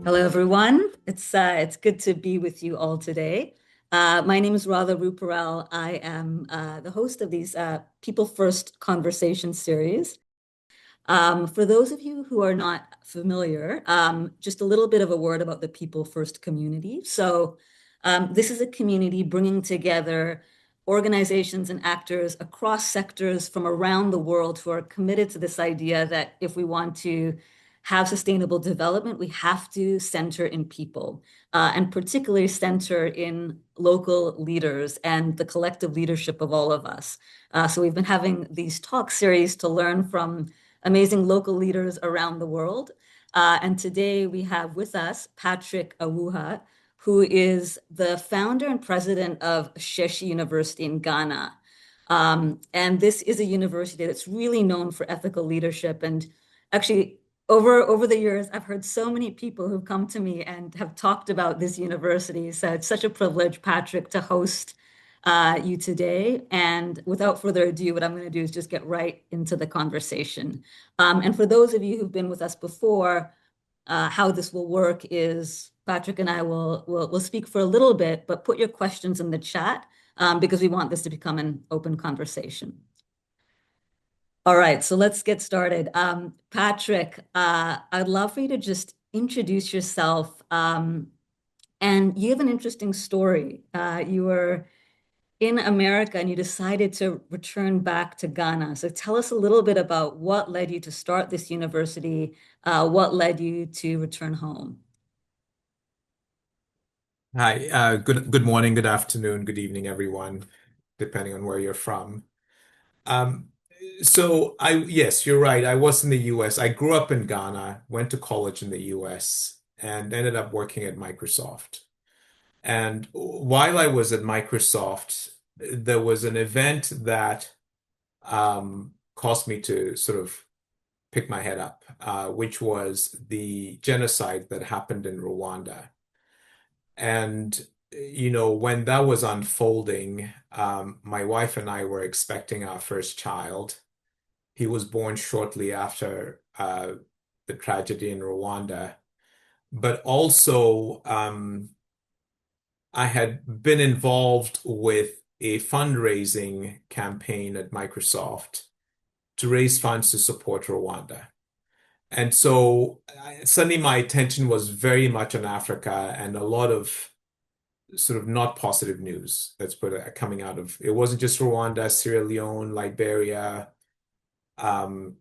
Hello, everyone. It's good to be with you all today. My name is Radha Ruparel. I am the host of these People First Conversation series. For those of you who are not familiar, just a little bit of a word about the People First community. This is a community bringing together organizations and actors across sectors from around the world who are committed to this idea that if we want to have sustainable development, we have to center in people, and particularly center in local leaders and the collective leadership of all of us. So we've been having these talk series to learn from amazing local leaders around the world. And today we have with us Patrick Awuah, who is the founder and president of Ashesi University in Ghana. And this is a university that's really known for ethical leadership. And actually, over the years, I've heard so many people who've come to me and have talked about this university. So it's such a privilege, Patrick, to host you today. And without further ado, what I'm going to do is just get right into the conversation. And for those of you who've been with us before, how this will work is Patrick and I will speak for a little bit, but put your questions in the chat because we want this to become an open conversation. All right, so let's get started. Patrick, I'd love for you to just introduce yourself. And you have an interesting story. You were in America and you decided to return back to Ghana. So tell us a little bit about what led you to start this university, what led you to return home. Hi, good morning, good afternoon, good evening, everyone, depending on where you're from. Um, yes, you're right. I was in the US. I grew up in Ghana, went to college in the US, and ended up working at Microsoft. And while I was at Microsoft, there was an event that caused me to sort of pick my head up, which was the genocide that happened in Rwanda. And, when that was unfolding, my wife and I were expecting our first child. He was born shortly after the tragedy in Rwanda. But also, I had been involved with a fundraising campaign at Microsoft to raise funds to support Rwanda. And so suddenly my attention was very much on Africa and a lot of sort of not positive news that's coming out of it. Wasn't just Rwanda, Sierra Leone, Liberia, um,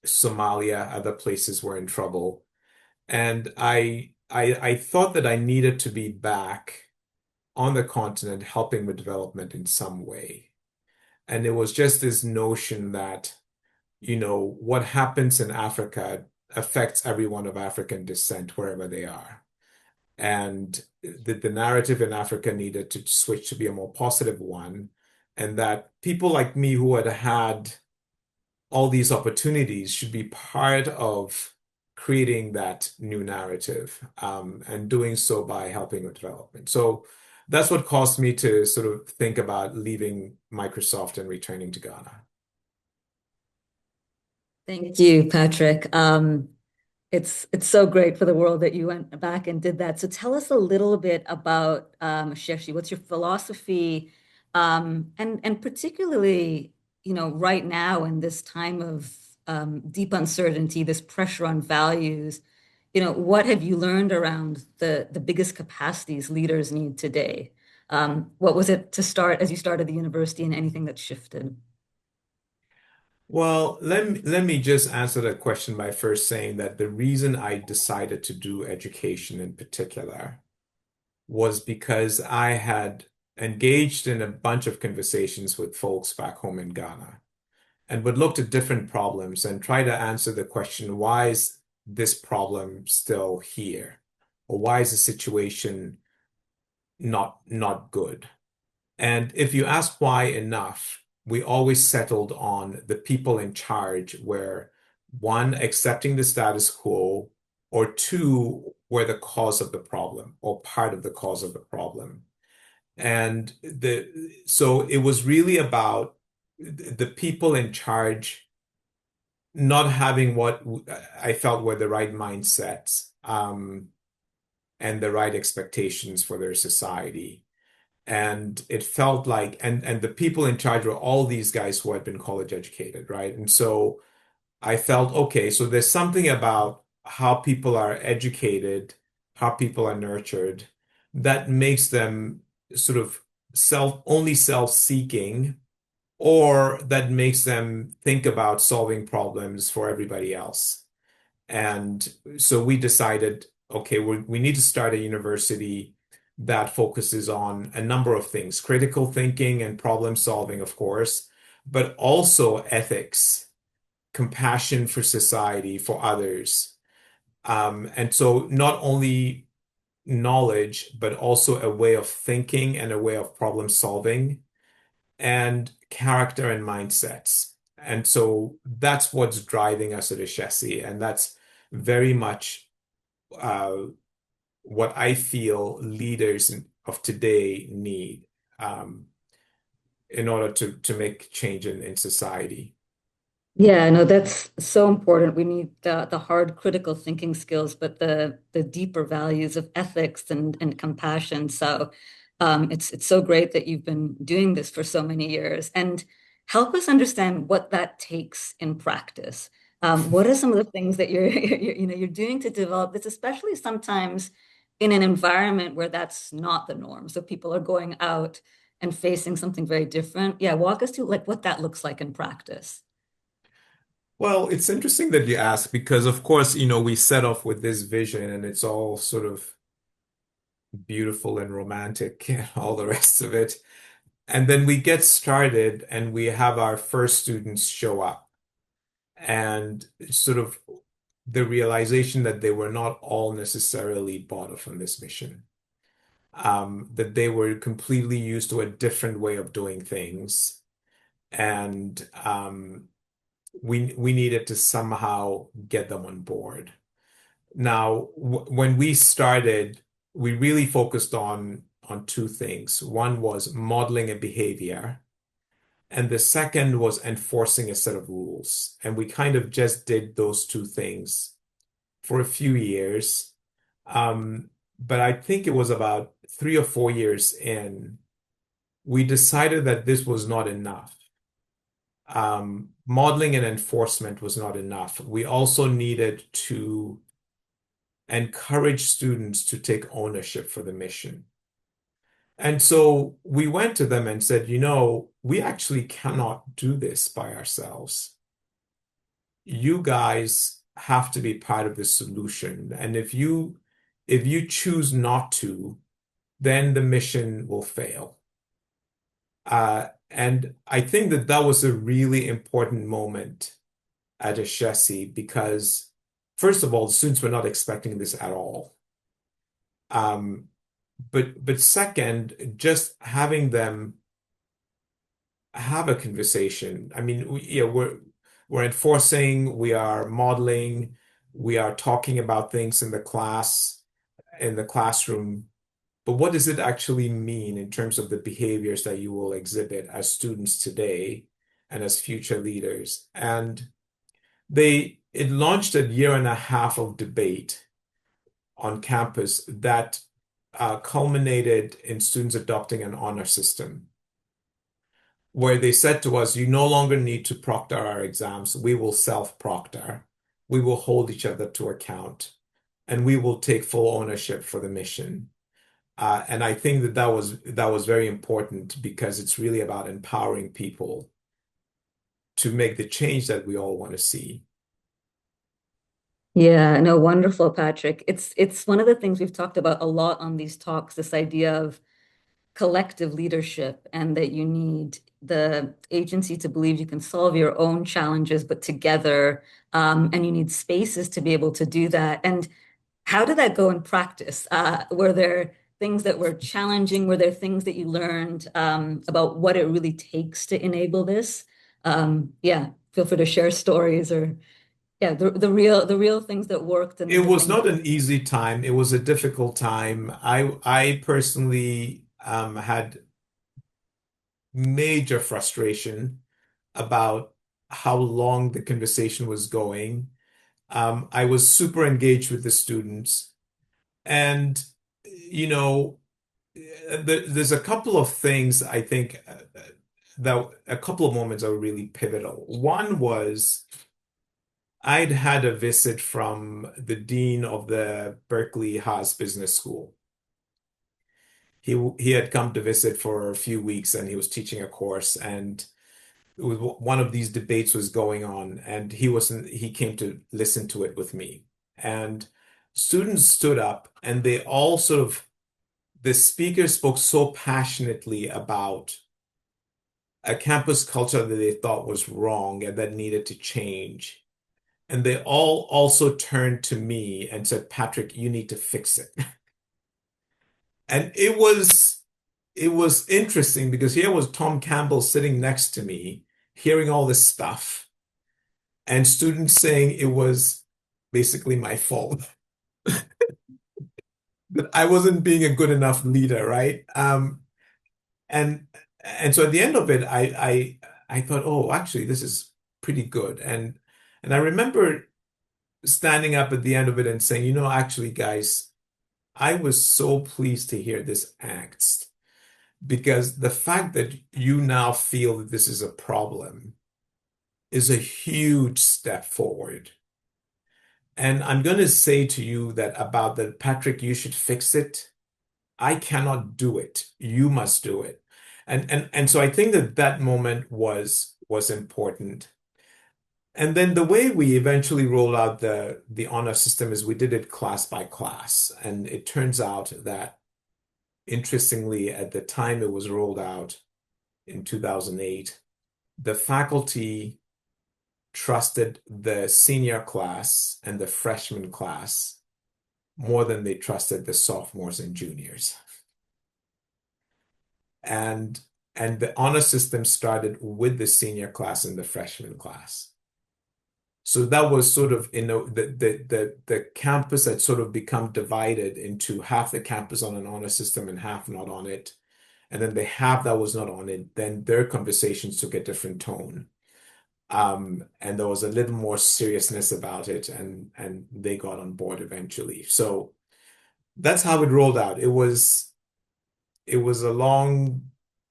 Somalia, other places were in trouble. And I thought that I needed to be back on the continent helping with development in some way. And it was just this notion that, what happens in Africa affects everyone of African descent wherever they are. And the narrative in Africa needed to switch to be a more positive one, and that people like me who had had all these opportunities should be part of creating that new narrative, and doing so by helping with development. So that's what caused me to sort of think about leaving Microsoft and returning to Ghana. Thank you, Patrick. It's so great for the world that you went back and did that. So tell us a little bit about Shashi. What's your philosophy, and particularly, right now in this time of deep uncertainty, this pressure on values, what have you learned around the biggest capacities leaders need today? What was it to start as you started the university, and anything that shifted? Well, let me just answer that question by first saying that the reason I decided to do education in particular was because I had engaged in a bunch of conversations with folks back home in Ghana and would look at different problems and try to answer the question, why is this problem still here? Or why is the situation not good? And if you ask why enough, we always settled on the people in charge were one, accepting the status quo, or two, were the cause of the problem or part of the cause of the problem. And so it was really about the people in charge not having what I felt were the right mindsets. and the right expectations for their society. And it felt like, and the people in charge were all these guys who had been college educated, right? And so I felt, okay, so there's something about how people are educated, how people are nurtured, that makes them sort of only self-seeking, or that makes them think about solving problems for everybody else. And so we decided, okay, we need to start a university that focuses on a number of things, critical thinking and problem solving, of course, but also ethics, compassion for society, for others. And so not only knowledge, but also a way of thinking and a way of problem solving and character and mindsets. And so that's what's driving us at Ashesi. And that's very much uh, what I feel leaders of today need in order to make change in society. Yeah, no, that's so important. We need the hard critical thinking skills, but the deeper values of ethics and compassion. So it's so great that you've been doing this for so many years. And help us understand what that takes in practice. What are some of the things that you're doing to develop this, especially sometimes in an environment where that's not the norm. So people are going out and facing something very different. Yeah, walk us through like what that looks like in practice. Well, it's interesting that you ask because, of course, we set off with this vision and it's all sort of beautiful and romantic and all the rest of it. And then we get started and we have our first students show up and sort of the realization that they were not all necessarily bought off on this mission, that they were completely used to a different way of doing things. And we needed to somehow get them on board. Now, when we started, we really focused on two things. One was modeling a behavior, and the second was enforcing a set of rules. And we kind of just did those two things for a few years. But I think it was about 3 or 4 years in, we decided that this was not enough. Modeling and enforcement was not enough. We also needed to encourage students to take ownership for the mission. And so we went to them and said, we actually cannot do this by ourselves. You guys have to be part of the solution. And if you choose not to, then the mission will fail. And I think that that was a really important moment at Ashesi because, first of all, the students were not expecting this at all. Um, but second, just having them have a conversation. I mean, we're enforcing, we are modeling, we are talking about things in the classroom. But what does it actually mean in terms of the behaviors that you will exhibit as students today and as future leaders? And it launched a year and a half of debate on campus that culminated in students adopting an honor system, where they said to us, you no longer need to proctor our exams. We will self-proctor. We will hold each other to account, and we will take full ownership for the mission. And I think that was very important because it's really about empowering people to make the change that we all want to see. Yeah, no, wonderful, Patrick. It's one of the things we've talked about a lot on these talks, this idea of collective leadership and that you need the agency to believe you can solve your own challenges, but together, and you need spaces to be able to do that. And how did that go in practice? Were there things that were challenging? Were there things that you learned about what it really takes to enable this? Yeah, feel free to share stories or yeah, the real things that worked and It then the was things not that an easy time. It was a difficult time. I personally had major frustration about how long the conversation was going. I was super engaged with the students. And, there's a couple of things I think that a couple of moments are really pivotal. One was I'd had a visit from the dean of the Berkeley Haas Business School. He had come to visit for a few weeks and he was teaching a course, and it was one of these debates was going on, and he came to listen to it with me. And students stood up and they all sort of the speaker spoke so passionately about a campus culture that they thought was wrong and that needed to change. And they all also turned to me and said, Patrick, you need to fix it. And it was interesting because here was Tom Campbell sitting next to me, hearing all this stuff, and students saying it was basically my fault that I wasn't being a good enough leader, right? And and so at the end of it, I thought, oh, actually, this is pretty good. And I remember standing up at the end of it and saying, actually, guys, I was so pleased to hear this angst because the fact that you now feel that this is a problem is a huge step forward. And I'm going to say to you that about that, Patrick, you should fix it. I cannot do it. You must do it. And so I think that that moment was important. And then the way we eventually rolled out the honor system is we did it class by class. And it turns out that interestingly, at the time it was rolled out in 2008, the faculty trusted the senior class and the freshman class more than they trusted the sophomores and juniors. And and the honor system started with the senior class and the freshman class. So that was sort of, the campus had sort of become divided into half the campus on an honor system and half not on it. And then the half that was not on it, then their conversations took a different tone. And there was a little more seriousness about it, and they got on board eventually. So that's how it rolled out. It was a long,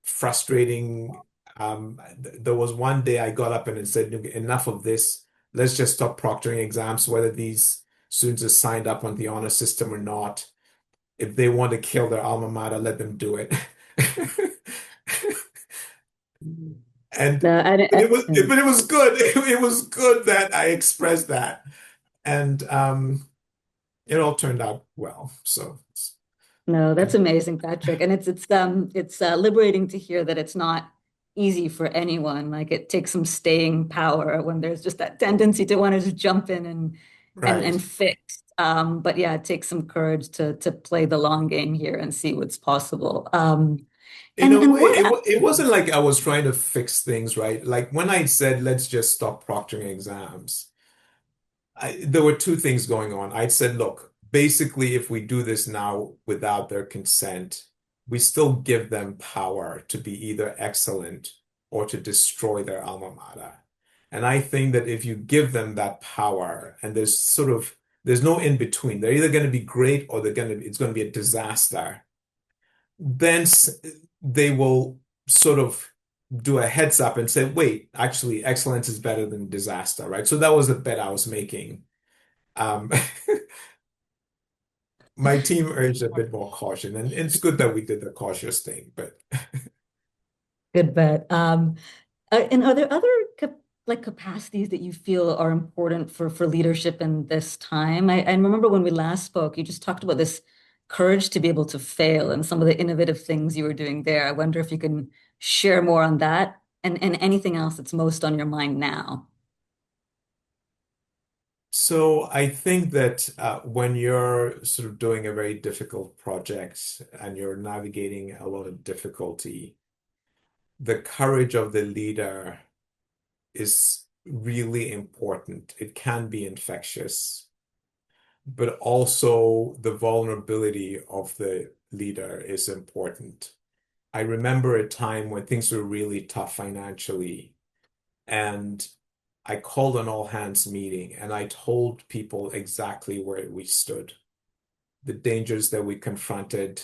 frustrating. There was one day I got up and said, enough of this. Let's just stop proctoring exams, whether these students are signed up on the honor system or not. If they want to kill their alma mater, let them do it. And No, but it was good. It was good that I expressed that. And it all turned out well. So no, that's amazing, Patrick. And it's liberating to hear that it's not easy for anyone. Like it takes some staying power when there's just that tendency to want to just jump in right. and fix. But yeah, it takes some courage to play the long game here and see what's possible. In a And way, what it actually, wasn't like I was trying to fix things, right? Like when I said, let's just stop proctoring exams, there were two things going on. I'd said, look, basically, if we do this now without their consent, we still give them power to be either excellent or to destroy their alma mater. And I think that if you give them that power, and there's no in between, they're either going to be great or it's going to be a disaster, then they will sort of do a heads up and say, wait, actually, excellence is better than disaster, right? So that was the bet I was making. Um, my team urged a bit more caution, and it's good that we did the cautious thing, but good bet. And are there other like capacities that you feel are important for leadership in this time? I remember when we last spoke, you just talked about this courage to be able to fail and some of the innovative things you were doing there. I wonder if you can share more on that and anything else that's most on your mind now. so I think that when you're sort of doing a very difficult project and you're navigating a lot of difficulty, the courage of the leader is really important. It can be infectious, but also the vulnerability of the leader is important. I remember a time when things were really tough financially, and I called an all hands meeting and I told people exactly where we stood. the dangers that we confronted,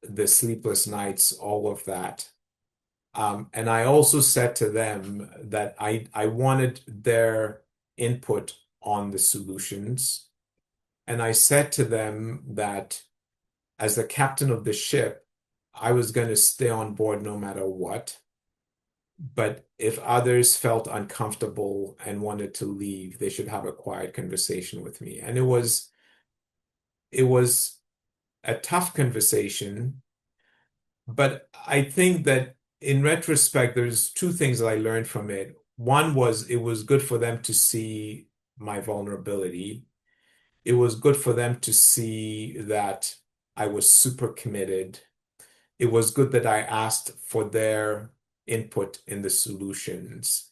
the sleepless nights, all of that. And I also said to them that I wanted their input on the solutions. And I said to them that as the captain of the ship, I was going to stay on board no matter what. But if others felt uncomfortable and wanted to leave, they should have a quiet conversation with me. And it was a tough conversation, but I think that in retrospect, there's two things that I learned from it. One was it was good for them to see my vulnerability. It was good for them to see that I was super committed. It was good that I asked for their input in the solutions.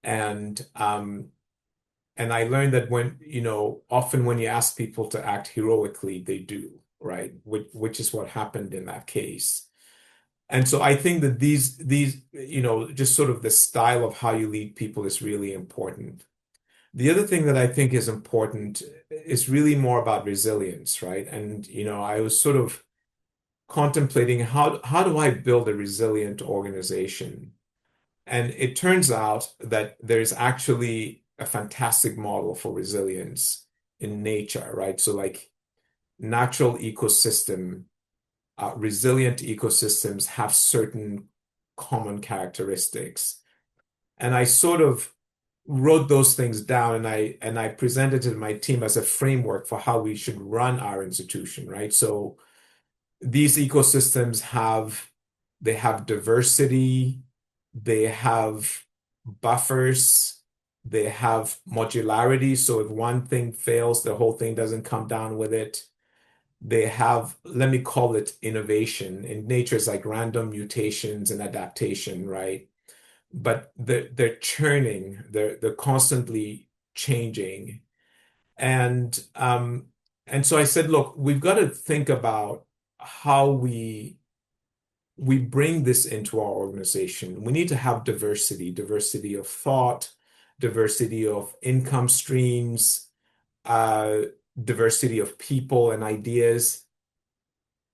And and I learned that often when you ask people to act heroically, they do, right? Which is what happened in that case. And so I think that these, just sort of the style of how you lead people is really important. The other thing that I think is important is really more about resilience, right? And, I was sort of contemplating how do I build a resilient organization? And it turns out that there's actually a fantastic model for resilience in nature, right? So like natural ecosystem, resilient ecosystems have certain common characteristics. And I sort of wrote those things down and I presented it to my team as a framework for how we should run our institution, right? So these ecosystems they have diversity, they have buffers, they have modularity. So if one thing fails, the whole thing doesn't come down with it. They have, let me call it innovation. In nature, it's like random mutations and adaptation, right? But they're churning, they're constantly changing. And and so I said, look, we've got to think about how we bring this into our organization. We need to have diversity of thought, diversity of income streams, uh, diversity of people and ideas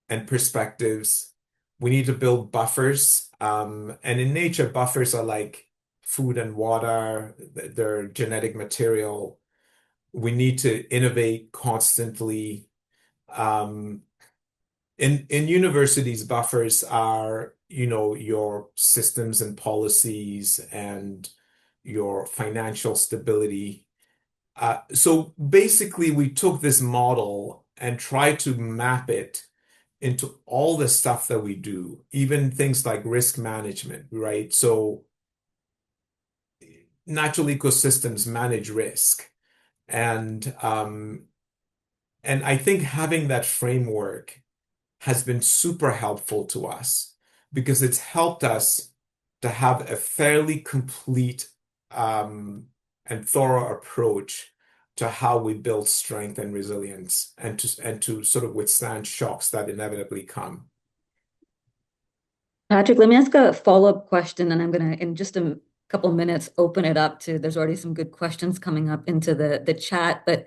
and perspectives. We need to build buffers. And in nature, buffers are like food and water, they're genetic material. We need to innovate constantly. Um, in universities, buffers are, your systems and policies and your financial stability. So basically, we took this model and tried to map it into all the stuff that we do, even things like risk management, right? So natural ecosystems manage risk. And and I think having that framework has been super helpful to us because it's helped us to have a fairly complete and thorough approach to how we build strength and resilience and to sort of withstand shocks that inevitably come. Patrick, let me ask a follow-up question, and I'm going to, in just a couple minutes, open it up to, there's already some good questions coming up into the chat, but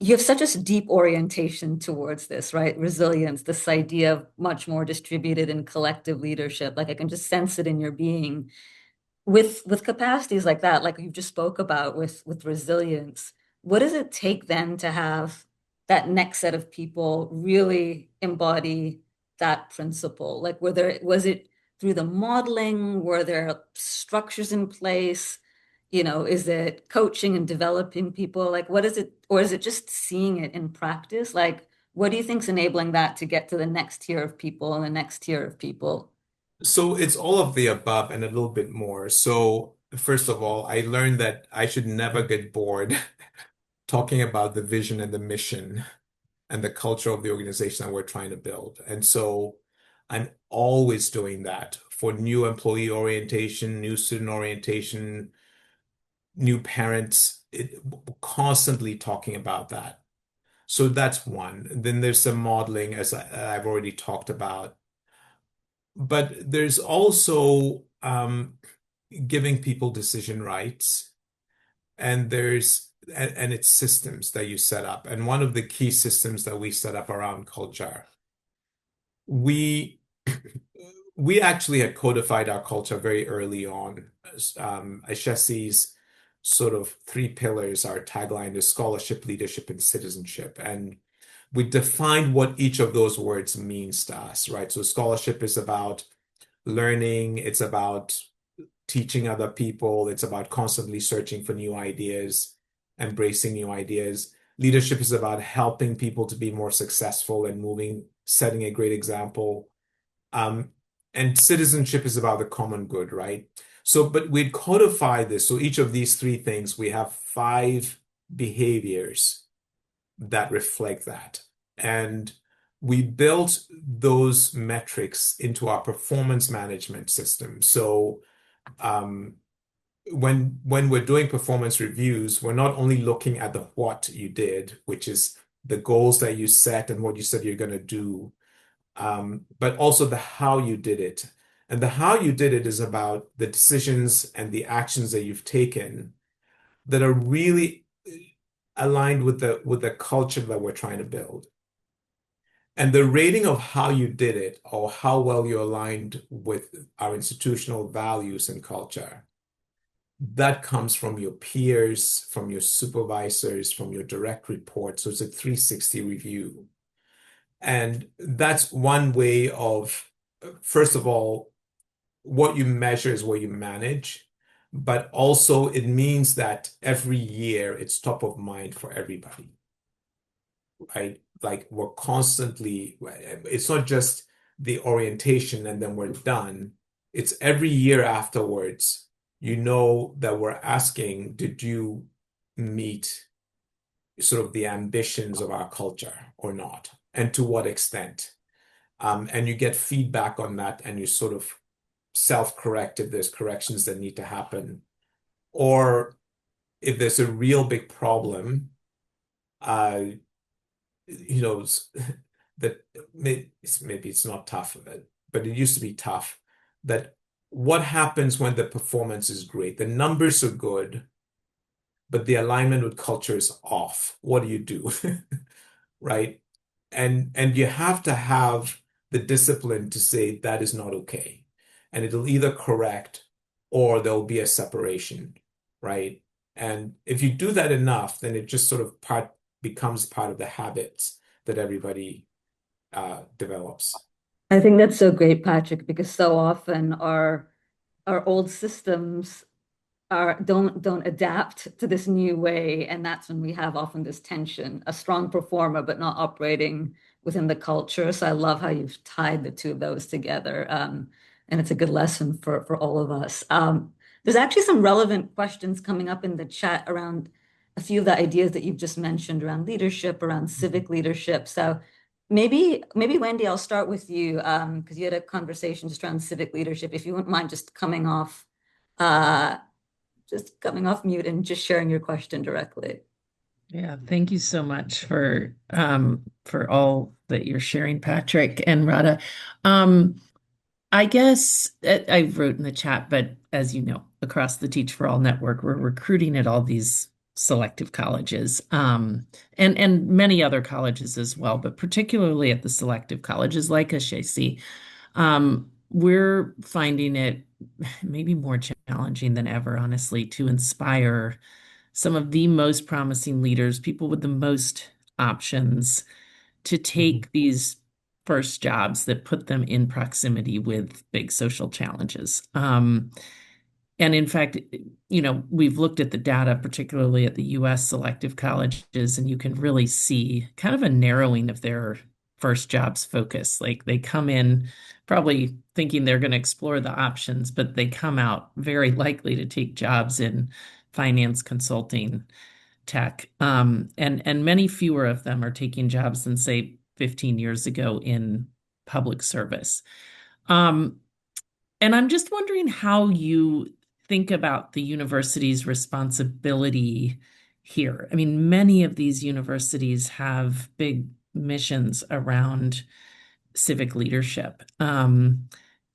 you have such a deep orientation towards this, right? Resilience, this idea of much more distributed and collective leadership. Like I can just sense it in your being with capacities like that, like you just spoke about with resilience. What does it take then to have that next set of people really embody that principle? Like was it through the modeling? Were there structures in place? Is it coaching and developing people? Like what is it, or is it just seeing it in practice? Like what do you think's enabling that to get to the next tier of people and the next tier of people? So it's all of the above and a little bit more. So first of all, I learned that I should never get bored talking about the vision and the mission and the culture of the organization that we're trying to build. And so I'm always doing that for new employee orientation, new student orientation, new parents, constantly talking about that. So that's one. Then there's some modeling, as I've already talked about. But there's also giving people decision rights. And there's and its systems that you set up. And one of the key systems that we set up around culture, we we actually had codified our culture very early on. Ashesi's sort of three pillars, our tagline is scholarship, leadership, and citizenship. And we defined what each of those words means to us, right? So scholarship is about learning, it's about teaching other people, it's about constantly searching for new ideas, embracing new ideas. Leadership is about helping people to be more successful and moving, setting a great example. Um, and citizenship is about the common good, right? So, but we'd codify this. So each of these three things, we have five behaviors that reflect that. And we built those metrics into our performance management system. So um, when we're doing performance reviews, we're not only looking at the what you did, which is the goals that you set and what you said you're going to do, but also the how you did it. And the how you did it is about the decisions and the actions that you've taken that are really aligned with the culture that we're trying to build. And the rating of how you did it or how well you aligned with our institutional values and culture, that comes from your peers, from your supervisors, from your direct reports. So it's a 360 review. And that's one way of, first of all, what you measure is what you manage, but also it means that every year it's top of mind for everybody, right? Like we're constantly, it's not just the orientation and then we're done. It's every year afterwards, you know that we're asking, did you meet sort of the ambitions of our culture or not? And to what extent? And you get feedback on that and you sort of self-correct if there's corrections that need to happen. Or if there's a real big problem, uh, you know, that maybe it's not tough, but it used to be tough, that what happens when the performance is great? The numbers are good, but the alignment with culture is off. What do you do? Right? And you have to have the discipline to say that is not okay. And it'll either correct or there'll be a separation, right? And if you do that enough, then it just sort of becomes part of the habits that everybody develops. I think that's so great, Patrick, because so often our old systems are don't adapt to this new way, and that's when we have often this tension, a strong performer but not operating within the culture. So I love how you've tied the two of those together, and it's a good lesson for all of us. There's actually some relevant questions coming up in the chat around a few of the ideas that you've just mentioned around leadership, around civic leadership. So maybe Wendy, I'll start with you because you had a conversation just around civic leadership. If you wouldn't mind uh, just coming off mute and just sharing your question directly. Yeah, thank you so much for all that you're sharing, Patrick and Radha. I guess I wrote in the chat, but as you know, across the Teach for All network, we're recruiting at all these selective colleges, and many other colleges as well, but particularly at the selective colleges like Ashesi. We're finding it maybe more challenging than ever, honestly, to inspire some of the most promising leaders, people with the most options, to take these first jobs that put them in proximity with big social challenges. And in fact, we've looked at the data, particularly at the US selective colleges, and you can really see kind of a narrowing of their first jobs focus. Like they come in probably thinking they're going to explore the options, but they come out very likely to take jobs in finance, consulting, tech. And many fewer of them are taking jobs than, say, 15 years ago in public service. And I'm just wondering how you think about the university's responsibility here. I mean, many of these universities have big missions around civic leadership.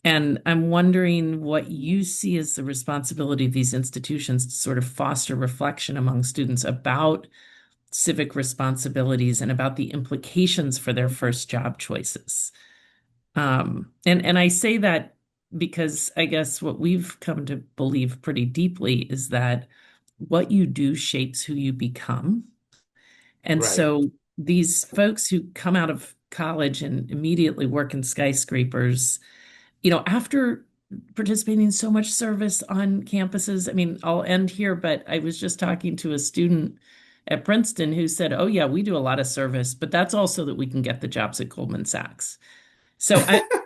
And I'm wondering what you see as the responsibility of these institutions to sort of foster reflection among students about civic responsibilities and about the implications for their first job choices. And I say that because I guess what we've come to believe pretty deeply is that what you do shapes who you become. And Right. so these folks who come out of college and immediately work in skyscrapers, after participating in so much service on campuses, I mean, I'll end here, but I was just talking to a student at Princeton who said, "Oh yeah, we do a lot of service, but that's also that we can get the jobs at Goldman Sachs." So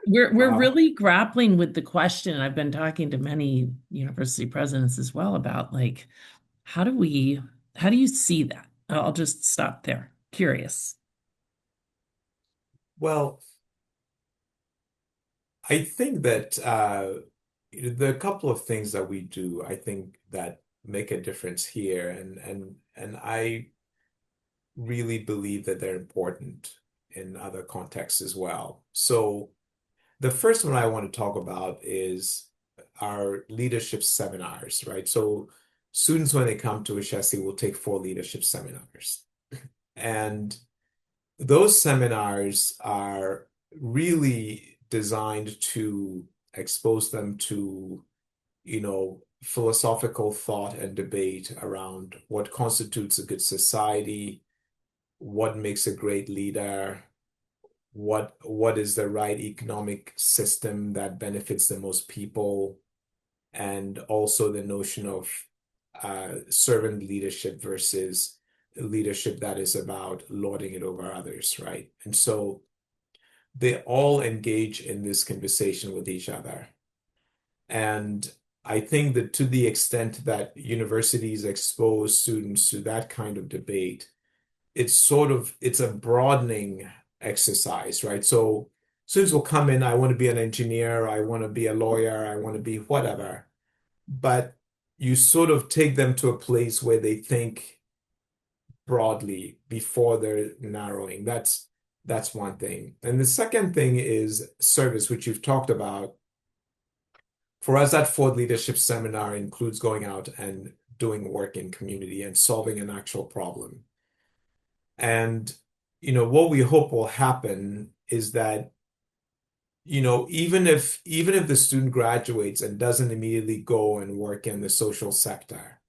we're Wow. really grappling with the question. I've been talking to many university presidents as well about like, how do we, how do you see that? I'll just stop there. Curious. Well, I think that there are a couple of things that we do, I think, that make a difference here, and I really believe that they're important in other contexts as well. So the first one I want to talk about is our leadership seminars, right? So students, when they come to Ashesi, will take 4 leadership seminars. And those seminars are really designed to expose them to, philosophical thought and debate around what constitutes a good society, what makes a great leader, what is the right economic system that benefits the most people, and also the notion of servant leadership versus leadership that is about lording it over others, right? And so they all engage in this conversation with each other. And I think that to the extent that universities expose students to that kind of debate, it's a broadening exercise, right? So students will come in, I want to be an engineer, I want to be a lawyer, I want to be whatever. But you sort of take them to a place where they think broadly before they're narrowing. That's one thing. And the second thing is service, which you've talked about. For us, that fourth leadership seminar includes going out and doing work in community and solving an actual problem. And, what we hope will happen is that, even if the student graduates and doesn't immediately go and work in the social sector,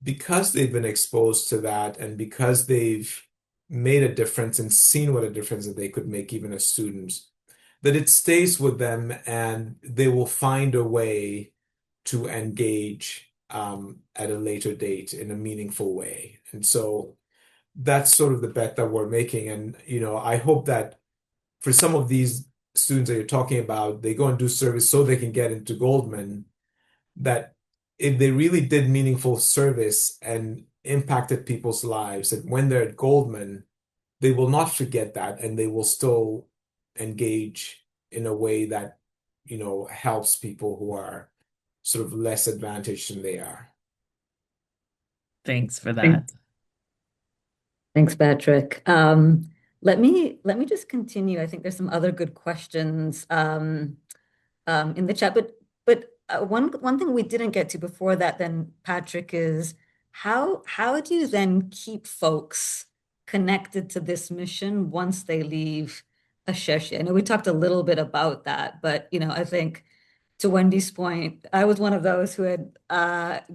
because they've been exposed to that and because they've made a difference and seen what a difference that they could make even as students, that it stays with them and they will find a way to engage at a later date in a meaningful way. And so that's sort of the bet that we're making. And, I hope that for some of these students that you're talking about, they go and do service so they can get into Goldman, that if they really did meaningful service and impacted people's lives, that when they're at Goldman, they will not forget that and they will still engage in a way that, helps people who are sort of less advantaged than they are. Thanks for that. Thanks, Patrick. Let me just continue. I think there's some other good questions in the chat, but one thing we didn't get to before that, then Patrick, is how do you then keep folks connected to this mission once they leave Ashesi? I know we talked a little bit about that, but I think to Wendy's point, I was one of those who had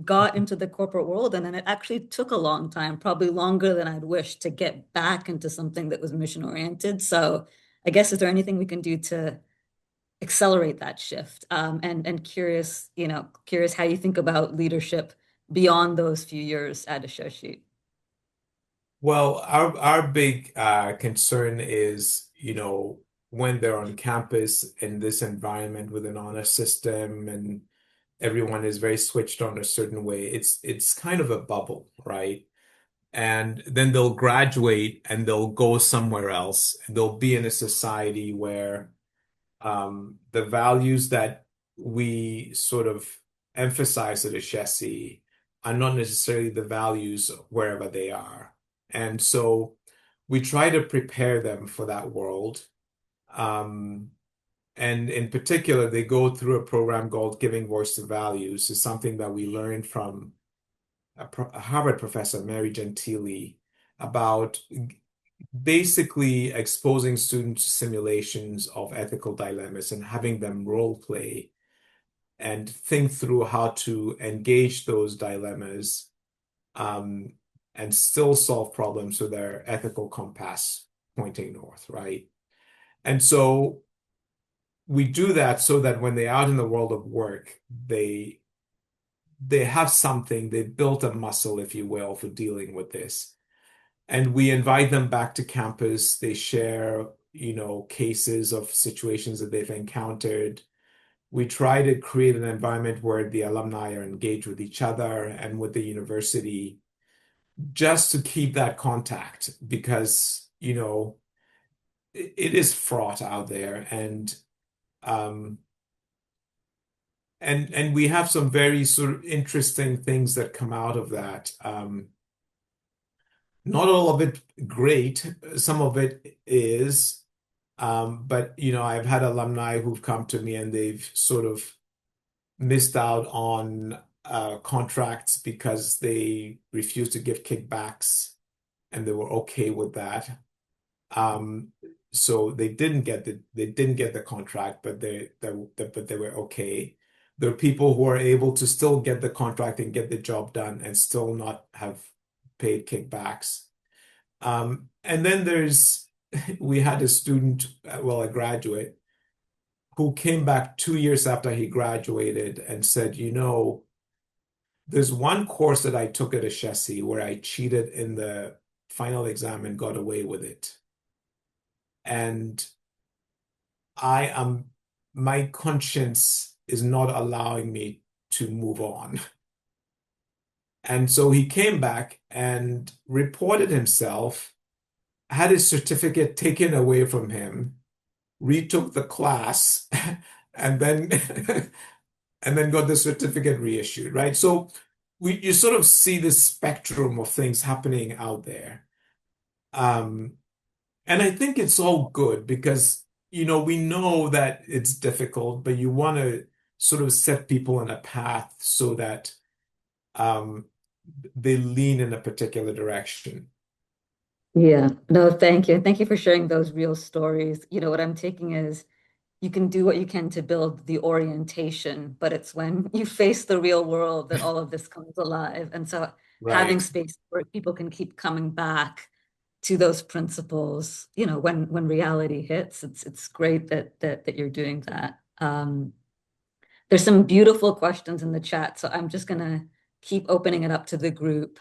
got into the corporate world, and then it actually took a long time, probably longer than I'd wished, to get back into something that was mission oriented. So, I guess, is there anything we can do to accelerate that shift? And curious how you think about leadership beyond those few years at Ashesi. Well, our big concern is, when they're on campus in this environment with an honor system and everyone is very switched on a certain way, it's kind of a bubble, right? And then they'll graduate and they'll go somewhere else. And they'll be in a society where the values that we sort of emphasize at Ashesi are not necessarily the values wherever they are. And so we try to prepare them for that world. Um, And in particular, they go through a program called Giving Voice to Values. It's something that we learned from a Harvard professor, Mary Gentile, about basically exposing students to simulations of ethical dilemmas and having them role play and think through how to engage those dilemmas, um, and still solve problems with their ethical compass pointing north, right? And so we do that so that when they're out in the world of work, they have something, they built a muscle, if you will, for dealing with this. And we invite them back to campus. They share, cases of situations that they've encountered. We try to create an environment where the alumni are engaged with each other and with the university just to keep that contact because, it is fraught out there. Um, and we have some very sort of interesting things that come out of that. Not all of it great. Some of it is. But I've had alumni who've come to me and they've sort of missed out on contracts because they refused to give kickbacks and they were okay with that. Um, so they didn't get the contract, but they were okay. There are people who are able to still get the contract and get the job done and still not have paid kickbacks. And then we had a student, well, a graduate, who came back 2 years after he graduated and said, there's one course that I took at Ashesi where I cheated in the final exam and got away with it. And my conscience is not allowing me to move on. And so he came back and reported himself, had his certificate taken away from him, retook the class, and then and then got the certificate reissued, right? So you sort of see this spectrum of things happening out there. And I think it's all good because, we know that it's difficult, but you want to sort of set people in a path so that um, they lean in a particular direction. Yeah, no, thank you. Thank you for sharing those real stories. What I'm taking is you can do what you can to build the orientation, but it's when you face the real world that all of this comes alive. And so having Right. space where people can keep coming back to those principles, when reality hits, it's great that you're doing that. There's some beautiful questions in the chat, so I'm just gonna keep opening it up to the group.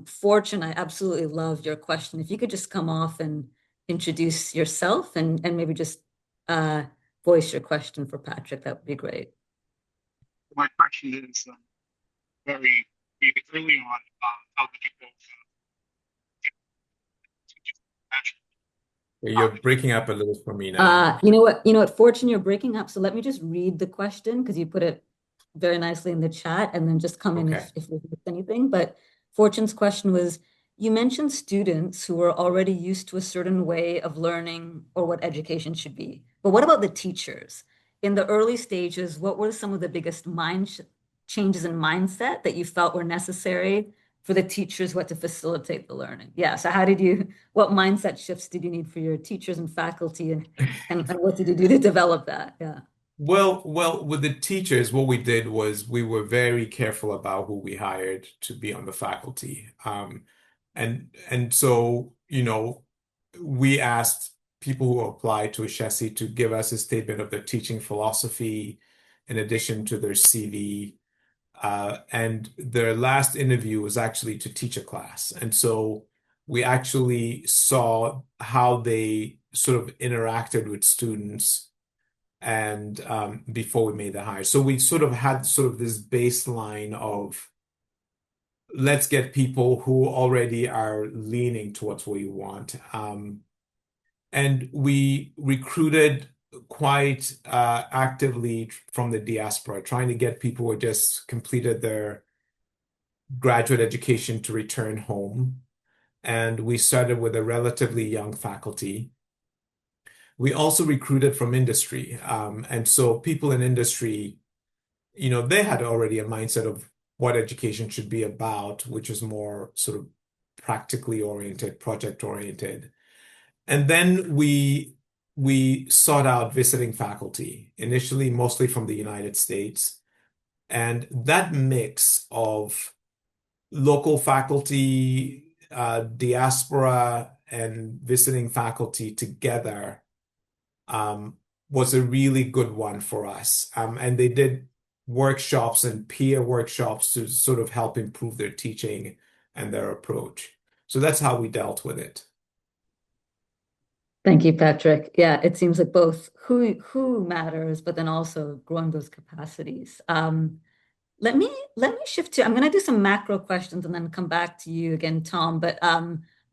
Fortune, I absolutely love your question. If you could just come off and introduce yourself and maybe just uh, voice your question for Patrick, that would be great. My question is very maybe early on, how did you go You're breaking up a little for me now. You know what, Fortune, you're breaking up. So let me just read the question because you put it very nicely in the chat and then just come in Okay. if you missed anything. But Fortune's question was, you mentioned students who are already used to a certain way of learning or what education should be. But what about the teachers? In the early stages, what were some of the biggest changes in mindset that you felt were necessary for the teachers who had to facilitate the learning? Yeah, so what mindset shifts did you need for your teachers and faculty and what did you do to develop that? Yeah. Well, with the teachers, what we did was we were very careful about who we hired to be on the faculty. And so, we asked people who applied to Ashesi to give us a statement of their teaching philosophy in addition to their CV. And their last interview was actually to teach a class. And so we actually saw how they sort of interacted with students and before we made the hire. So we sort of had sort of this baseline of let's get people who already are leaning towards what you want. And we recruited quite actively from the diaspora, trying to get people who just completed their graduate education to return home. And we started with a relatively young faculty. We also recruited from industry. And so people in industry, they had already a mindset of what education should be about, which is more sort of practically oriented, project oriented. And then we sought out visiting faculty, initially mostly from the United States. And that mix of local faculty, diaspora, and visiting faculty together was a really good one for us. And they did workshops and peer workshops to sort of help improve their teaching and their approach. So that's how we dealt with it. Thank you, Patrick. Yeah, it seems like both who matters, but then also growing those capacities. Let me shift to, I'm going to do some macro questions and then come back to you again, Tom. But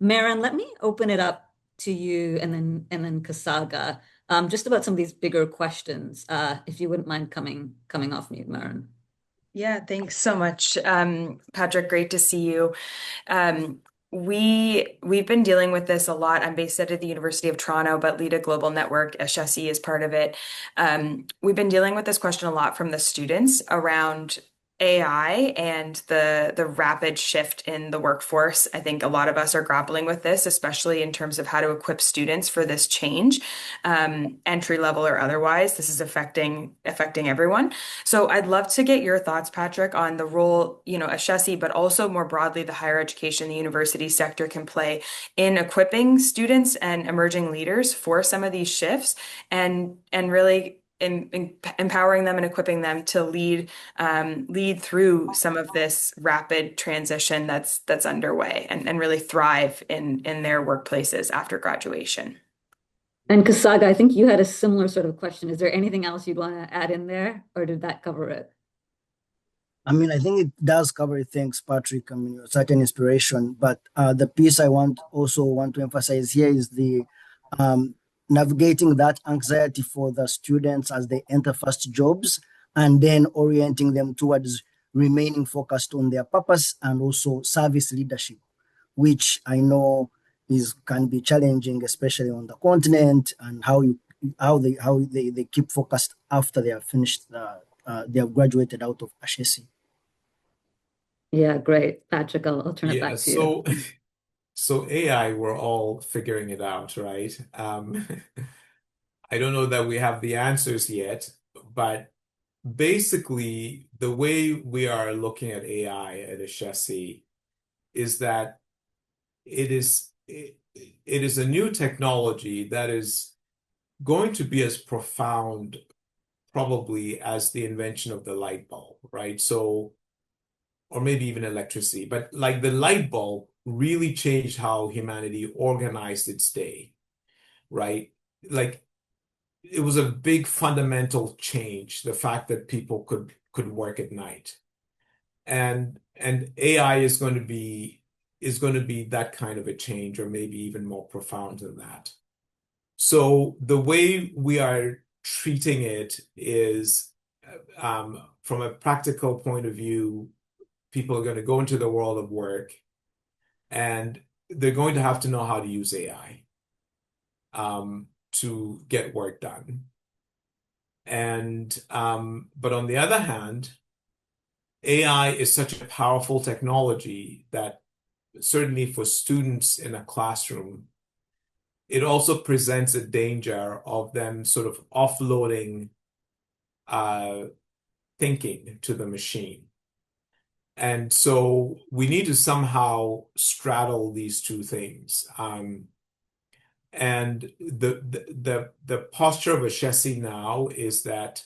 Maren, let me open it up to you and then Kasaga, just about some of these bigger questions, if you wouldn't mind coming off mute, Maren. Yeah, thanks so much, Patrick. Great to see you. We've been dealing with this a lot. I'm based out of the University of Toronto, but lead a global network. Ashesi is part of it. We've been dealing with this question a lot from the students around AI and the rapid shift in the workforce. I think a lot of us are grappling with this, especially in terms of how to equip students for this change, entry level or otherwise. This is affecting everyone. So I'd love to get your thoughts, Patrick, on the role, Ashesi, but also more broadly, the higher education, the university sector can play in equipping students and emerging leaders for some of these shifts and really empowering them and equipping them to lead through some of this rapid transition that's underway and really thrive in their workplaces after graduation. And Kasaga, I think you had a similar sort of question. Is there anything else you'd want to add in there, or did that cover it? I mean, I think it does cover it. Thanks, Patrick. I mean, you're such an inspiration. But the piece I want to emphasize here is the navigating that anxiety for the students as they enter first jobs, and then orienting them towards remaining focused on their purpose and also service leadership, which I know can be challenging, especially on the continent, and how they keep focused after they have finished they have graduated out of Ashesi. Yeah, great. Patrick, I'll turn it back to you. So AI, we're all figuring it out, right? I don't know that we have the answers yet, but basically the way we are looking at AI at Ashesi is that it is a new technology that is going to be as profound probably as the invention of the light bulb, right? So, or maybe even electricity, but like the light bulb really changed how humanity organized its day, right? Like it was a big fundamental change, the fact that people could work at night. And AI is going to be that kind of a change, or maybe even more profound than that. So the way we are treating it is from a practical point of view, people are going to go into the world of work and they're going to have to know how to use AI to get work done. And but on the other hand, AI is such a powerful technology that certainly for students in a classroom, it also presents a danger of them sort of offloading thinking to the machine. And so we need to somehow straddle these two things. And the posture of Ashesi now is that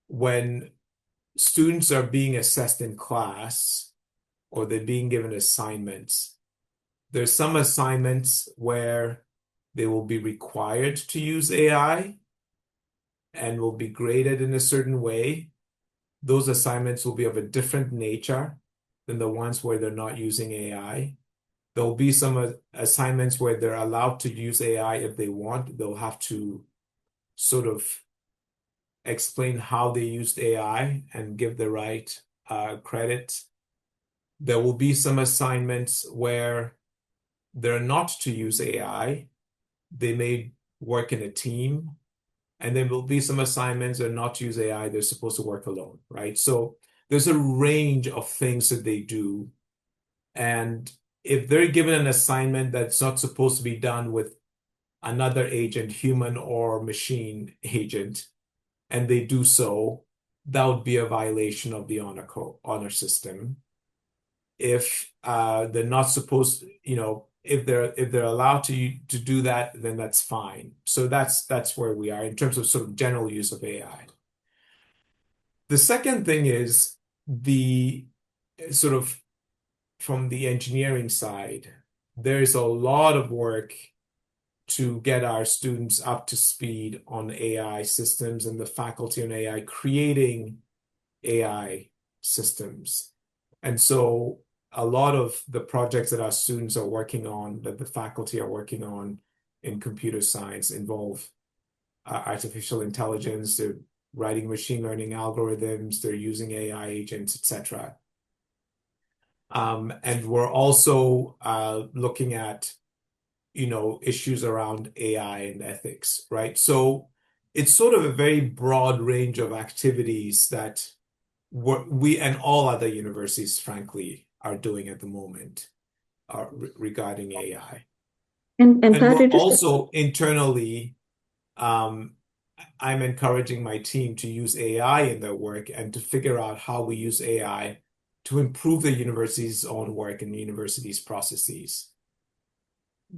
when students are being assessed in class or they're being given assignments, there's some assignments where they will be required to use AI and will be graded in a certain way. Those assignments will be of a different nature than the ones where they're not using AI. There'll be some assignments where they're allowed to use AI if they want. They'll have to sort of explain how they used AI and give the right credit. There will be some assignments where they're not to use AI. They may work in a team, and there will be some assignments that are not to use AI, they're supposed to work alone, right? So there's a range of things that they do. And if they're given an assignment that's not supposed to be done with another agent, human or machine agent, and they do so, that would be a violation of the honor system. If they're not supposed, if they're allowed to do that, then that's fine. So that's where we are in terms of sort of general use of AI. The second thing is the sort of from the engineering side, there's a lot of work to get our students up to speed on AI systems and the faculty on AI, creating AI systems. And so a lot of the projects that our students are working on, that the faculty are working on in computer science involve artificial intelligence. They're writing machine learning algorithms, they're using AI agents, etc. And we're also looking at, issues around AI and ethics, right? So it's sort of a very broad range of activities that we and all other universities, frankly, are doing at the moment regarding AI. And And we're Patrick, also internally, I'm encouraging my team to use AI in their work and to figure out how we use AI to improve the university's own work and the university's processes.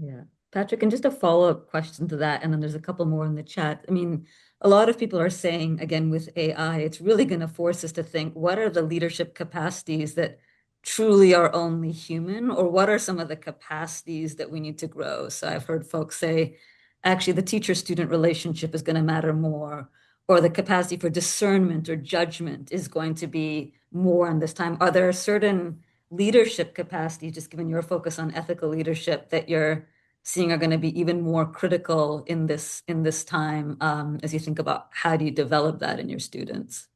yeah. Patrick, and just a follow-up question to that, and then there's a couple more in the chat. I mean, a lot of people are saying, again, with AI, it's really going to force us to think, what are the leadership capacities that truly are only human, or what are some of the capacities that we need to grow? So I've heard folks say, actually, the teacher-student relationship is going to matter more, or the capacity for discernment or judgment is going to be more in this time. Are there certain leadership capacities, just given your focus on ethical leadership, that you're seeing are going to be even more critical in this time, as you think about how do you develop that in your students?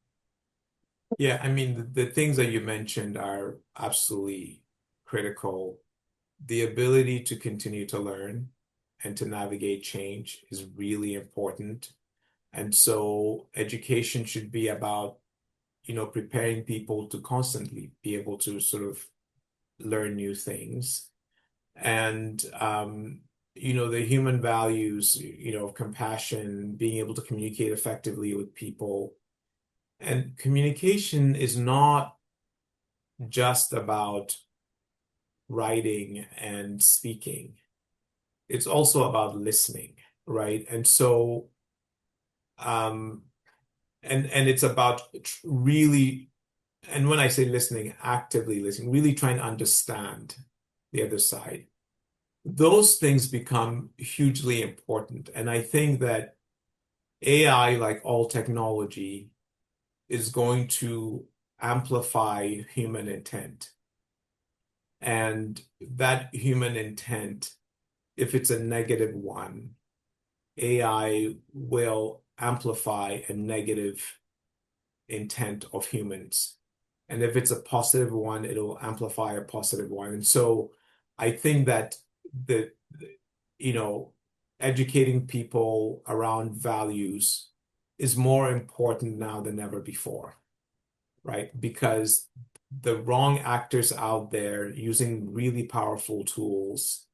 Yeah, I mean, the things that you mentioned are absolutely critical. The ability to continue to learn and to navigate change is really important. And so education should be about, preparing people to constantly be able to sort of learn new things. And, the human values, compassion, being able to communicate effectively with people. And communication is not just about writing and speaking. It's also about listening, right? And so, and it's about really, and when I say listening, actively listening, really trying to understand the other side. Those things become hugely important. And I think that AI, like all technology, is going to amplify human intent. And that human intent, if it's a negative one, AI will amplify a negative intent of humans. And if it's a positive one, it'll amplify a positive one. And so I think that the educating people around values is more important now than ever before, right? Because the wrong actors out there using really powerful tools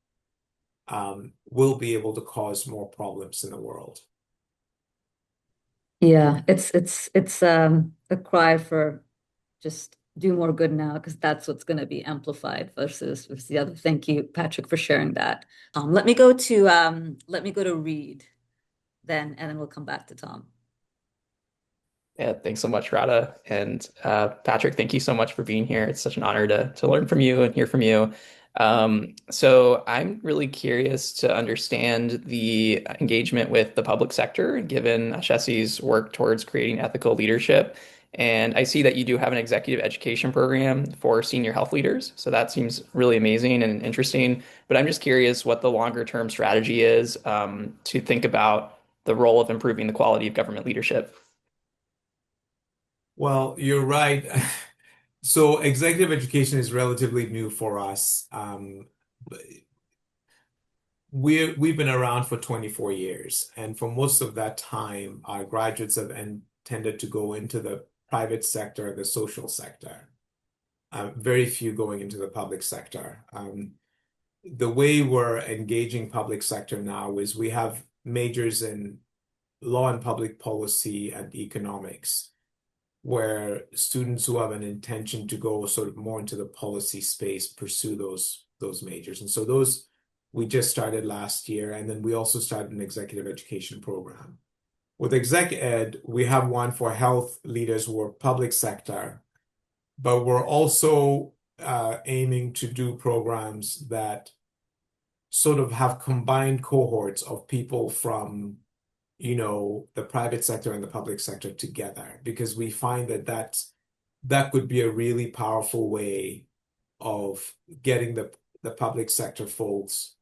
will be able to cause more problems in the world. Yeah, it's a cry for just do more good now, because that's what's going to be amplified versus the other. Thank you, Patrick, for sharing that. Let me go to Reed then, and then we'll come back to Tom. Yeah, thanks so much, Radha. And Patrick, thank you so much for being here. It's such an honor to learn from you and hear from you. So I'm really curious to understand the engagement with the public sector, given Ashesi's work towards creating ethical leadership. And I see that you do have an executive education program for senior health leaders. So that seems really amazing and interesting. But I'm just curious what the longer term strategy is to think about the role of improving the quality of government leadership. Well, you're right. So executive education is relatively new for us. we've been around for 24 years, and for most of that time, our graduates have tended to go into the private sector, the social sector. Very few going into the public sector. The way we're engaging public sector now is we have majors in law and public policy and economics, where students who have an intention to go sort of more into the policy space pursue those majors. And so those we just started last year, and then we also started an executive education program. With Exec Ed, we have one for health leaders who are public sector, but we're also aiming to do programs that sort of have combined cohorts of people from, the private sector and the public sector together, because we find that could be a really powerful way of getting the public sector folks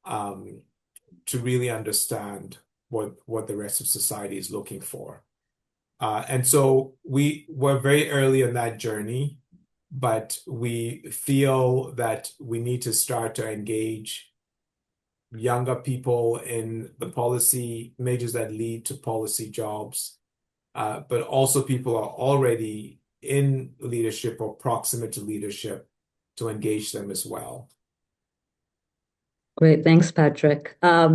to really understand what the rest of society is looking for. And so we're very early in that journey, but we feel that we need to start to engage younger people in the policy majors that lead to policy jobs, but also people are already in leadership or proximate to leadership to engage them as well. Great, thanks, Patrick. I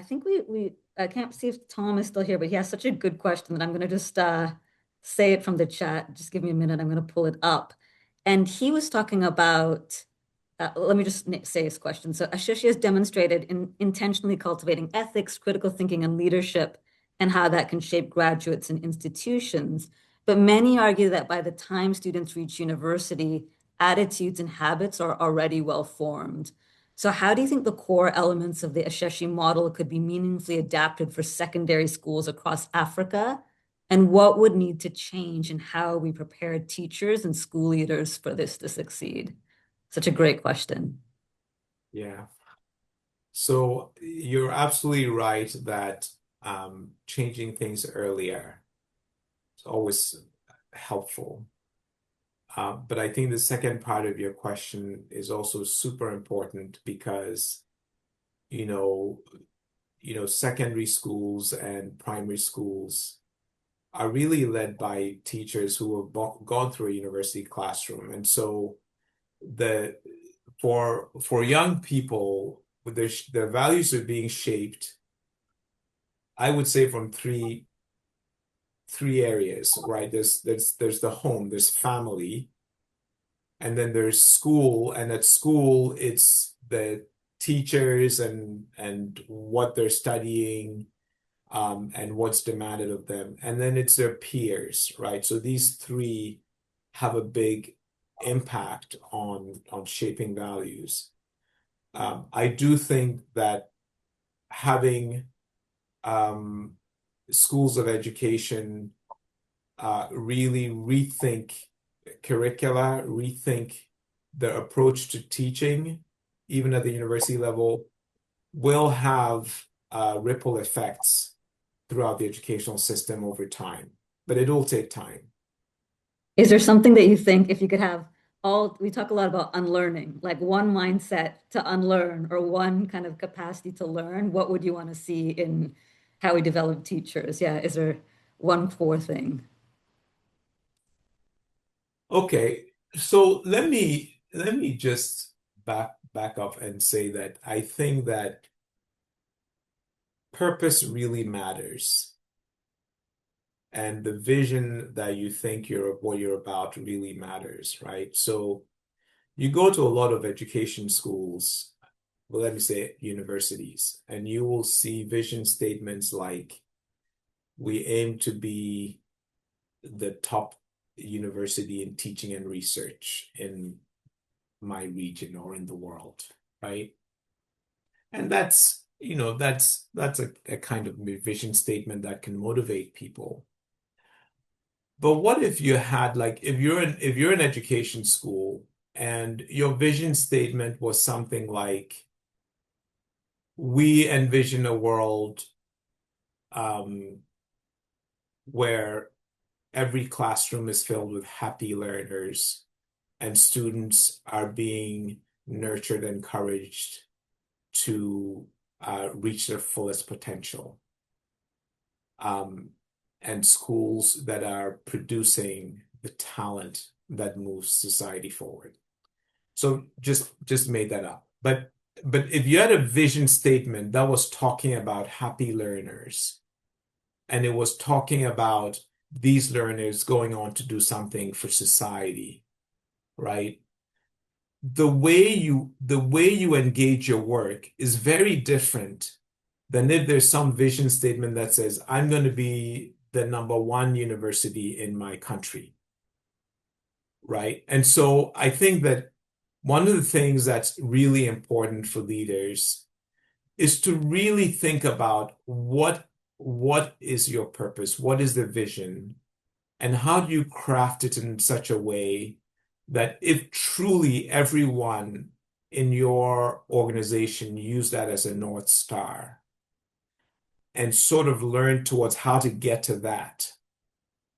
think I can't see if Tom is still here, but he has such a good question that I'm going to just say it from the chat. Just give me a minute. I'm going to pull it up. And he was talking about, let me just say his question. So Ashesi has demonstrated in intentionally cultivating ethics, critical thinking, and leadership, and how that can shape graduates and institutions. But many argue that by the time students reach university, attitudes and habits are already well formed. So how do you think the core elements of the Ashesi model could be meaningfully adapted for secondary schools across Africa? And what would need to change in how we prepare teachers and school leaders for this to succeed? Such a great question. Yeah. So you're absolutely right that changing things earlier is always helpful. But I think the second part of your question is also super important because, secondary schools and primary schools are really led by teachers who have gone through a university classroom. And so for young people, their values are being shaped, I would say, from three areas, right? There's the home, there's family, and then there's school, and at school it's the teachers and what they're studying, and what's demanded of them, and then it's their peers, right? So these three have a big impact on shaping values. I do think that having schools of education really rethink curricula, rethink the approach to teaching, even at the university level, will have ripple effects throughout the educational system over time, but it'll take time. Is there something that you think if you could have we talk a lot about unlearning, like one mindset to unlearn or one kind of capacity to learn, what would you want to see in how we develop teachers? Yeah, is there one core thing? Okay, so let me just back up and say that I think that purpose really matters, and the vision that you think what you're about really matters, right? So you go to a lot of education schools, well, let me say universities, and you will see vision statements like, we aim to be the top university in teaching and research in my region or in the world, right? And that's a kind of vision statement that can motivate people. But what if you had, like, if you're in education school and your vision statement was something like, we envision a world where every classroom is filled with happy learners and students are being nurtured, encouraged, to reach their fullest potential, and schools that are producing the talent that moves society forward. So just made that up. But if you had a vision statement that was talking about happy learners, and it was talking about these learners going on to do something for society, right? The way you engage your work is very different than if there's some vision statement that says, I'm going to be the #1 university in my country, right? And so I think that one of the things that's really important for leaders is to really think about what is your purpose, what is the vision, and how do you craft it in such a way that if truly everyone in your organization use that as a North Star and sort of learn towards how to get to that,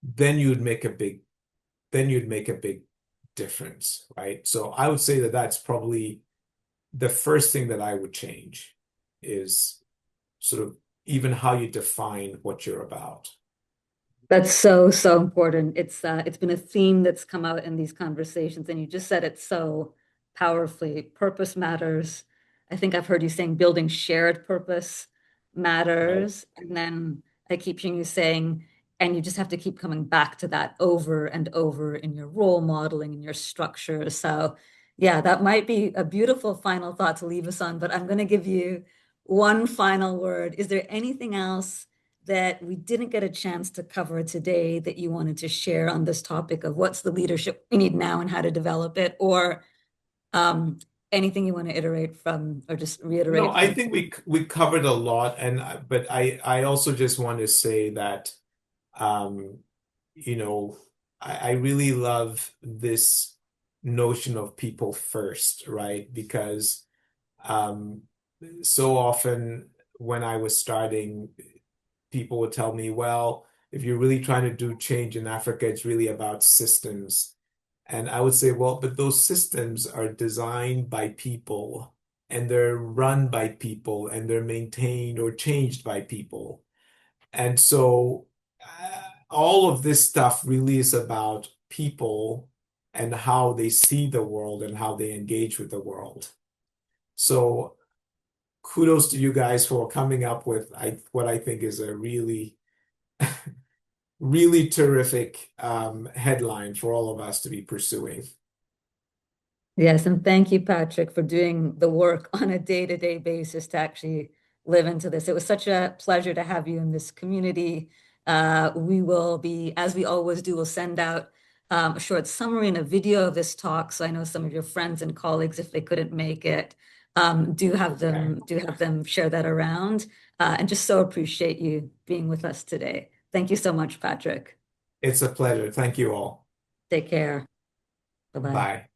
then you'd make a big difference, right? So I would say that that's probably the first thing that I would change, is sort of even how you define what you're about. That's so, so important. It's been a theme that's come out in these conversations, and you just said it so powerfully. Purpose matters. I think I've heard you saying building shared purpose matters. And then I keep hearing you saying, and you just have to keep coming back to that over and over in your role modeling and your structure. So yeah, that might be a beautiful final thought to leave us on, but I'm going to give you one final word. Is there anything else that we didn't get a chance to cover today that you wanted to share on this topic of what's the leadership we need now and how to develop it, or anything you want to iterate from or just reiterate? No, I think we covered a lot, but I also just want to say that you know, I really love this notion of people first, right? Because so often when I was starting, people would tell me, well, if you're really trying to do change in Africa, it's really about systems. And I would say, well, but those systems are designed by people, and they're run by people, and they're maintained or changed by people. And so all of this stuff really is about people and how they see the world and how they engage with the world. So kudos to you guys for coming up with what I think is a really, really terrific headline for all of us to be pursuing. Yes, and thank you, Patrick, for doing the work on a day-to-day basis to actually live into this. It was such a pleasure to have you in this community. We will be, as we always do, we'll send out a short summary and a video of this talk. So I know some of your friends and colleagues, if they couldn't make it, do have them share that around. And just so appreciate you being with us today. Thank you so much, Patrick. It's a pleasure. Thank you all. Take care. Bye-bye. Bye.